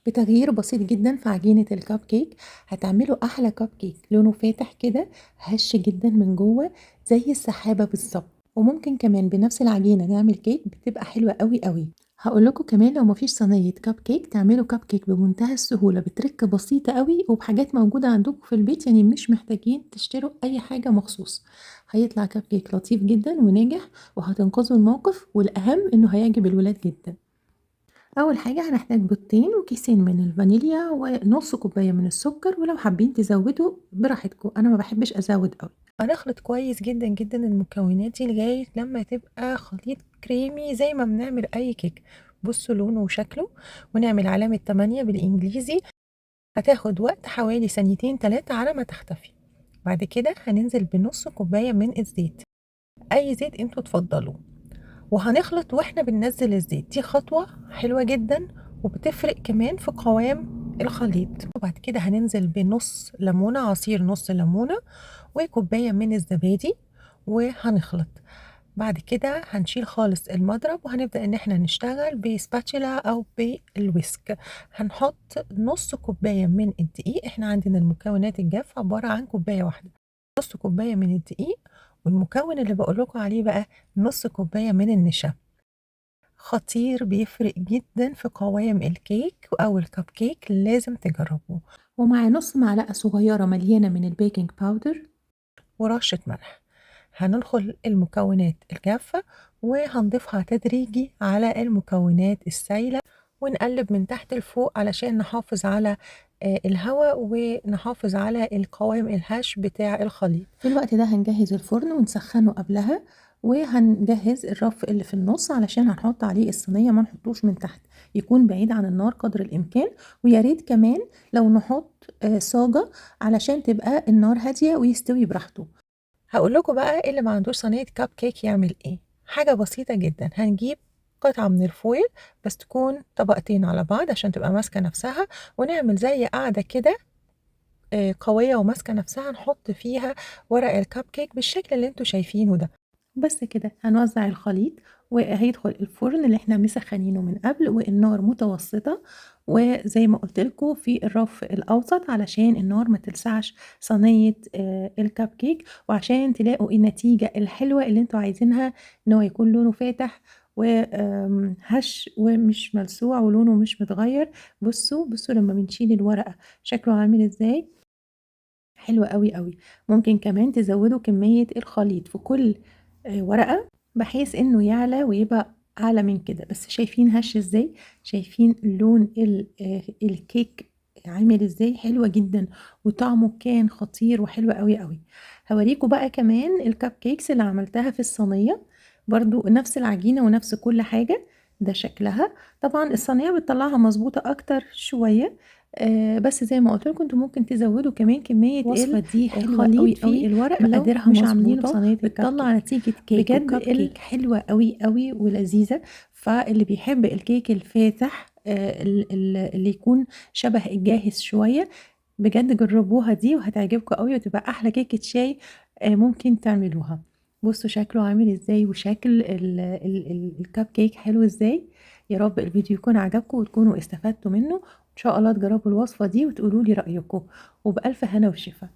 بتغيير بسيط جدا في عجينة الكب كيك هتعملوا أحلى كب كيك لونه فاتح كده، هش جدا من جوه زي السحابة بالظبط. وممكن كمان بنفس العجينة نعمل كيك بتبقى حلوة قوي قوي. هقول لكم كمان لو مفيش صينية كب كيك تعملوا كب كيك بمنتهى السهولة بتركة بسيطة قوي وبحاجات موجودة عندكم في البيت، يعني مش محتاجين تشتروا أي حاجة مخصوص. هيطلع كب كيك لطيف جدا وناجح وهتنقذوا الموقف، والأهم إنه هيعجب الولاد جدا. أول حاجة هنحتاج بيضتين وكيسين من الفانيليا ونص كوباية من السكر، ولو حابين تزودوا براحتكم، أنا ما بحبش أزود أوي. هنخلط كويس جدا جدا المكونات دي لغاية لما تبقى خليط كريمي زي ما بنعمل أي كيك. بصوا لونه وشكله، ونعمل علامة 8 بالإنجليزي. هتاخد وقت حوالي ثانيتين 3 على ما تختفي. بعد كده هننزل بنص كوباية من الزيت، أي زيت انتوا تفضلوه، وهنخلط واحنا بننزل الزيت. دي خطوة حلوة جدا وبتفرق كمان في قوام الخليط. وبعد كده هننزل بنص ليمونة، عصير نص ليمونة، وكوباية من الزبادي، وهنخلط. بعد كده هنشيل خالص المضرب وهنبدأ ان احنا نشتغل بسباتشلا او بالويسك. هنحط نص كوباية من الدقيق، احنا عندنا المكونات الجافة عبارة عن كوباية واحدة. نص كوباية من الدقيق، والمكون اللي بقولكوا عليه بقى نص كوباية من النشا. خطير، بيفرق جدا في قوام الكيك أو الكب كيك، لازم تجربوه. ومع نص معلقة صغيرة مليانة من البيكنج باودر ورشة ملح. هننخل المكونات الجافة وهنضيفها تدريجي على المكونات السائلة، ونقلب من تحت لفوق علشان نحافظ على الهواء ونحافظ على القوام الهش بتاع الخليط. في الوقت ده هنجهز الفرن ونسخنه قبلها، وهنجهز الرف اللي في النص علشان هنحط عليه الصينية، ما نحطوش من تحت، يكون بعيد عن النار قدر الإمكان. ويا ريت كمان لو نحط صاجة علشان تبقى النار هادية ويستوي براحته. هقول لكم بقى اللي ما عندوش صينية كب كيك يعمل ايه. حاجة بسيطة جدا، هنجيب قطعة من الفويل بس تكون طبقتين على بعض عشان تبقى ماسكة نفسها، ونعمل زي قاعدة كده قوية وماسكة نفسها، نحط فيها ورق الكب كيك بالشكل اللي انتوا شايفينه ده. بس كده هنوزع الخليط وهيدخل الفرن اللي احنا مسخنينه من قبل، والنار متوسطة، وزي ما قلت لكم في الرف الأوسط علشان النار ما تلسعش صينية الكب كيك، وعشان تلاقوا النتيجة الحلوة اللي انتوا عايزينها، ان هو يكون لونه فاتح وهش ومش ملسوع ولونه مش متغير. بصوا بصوا لما بنشيل الورقة شكله عامل ازاي، حلو قوي قوي. ممكن كمان تزودوا كمية الخليط في كل ورقة بحيث انه يعلى ويبقى اعلى من كده. بس شايفين هش ازاي، شايفين لون الكيك عامل ازاي، حلوة جدا وطعمه كان خطير وحلو قوي قوي. هوريكم بقى كمان الكب كيكس اللي عملتها في الصينية، برضو نفس العجينة ونفس كل حاجة. ده شكلها. طبعا الصينية بتطلعها مظبوطة اكتر شوية، بس زي ما قلت لكم انتوا ممكن تزودوا كمان كميه الوصفه دي حلوه قوي قوي. الورق مقاديرها مش عاملينه بصينيه بتطلع نتيجه كيك بجد كيك حلوه قوي قوي ولذيذه. فاللي بيحب الكيك الفاتح اللي يكون شبه الجاهز شويه، بجد جربوها دي وهتعجبكم قوي وتبقى احلى كيكه شاي ممكن تعملوها. بصوا شكله عامل ازاي، وشكل الكب كيك حلو ازاي. يا رب الفيديو يكون عجبكم وتكونوا استفدتوا منه، ان شاء الله تجربوا الوصفة دي وتقولوا لي رأيكم، وبألف هنا وشفا.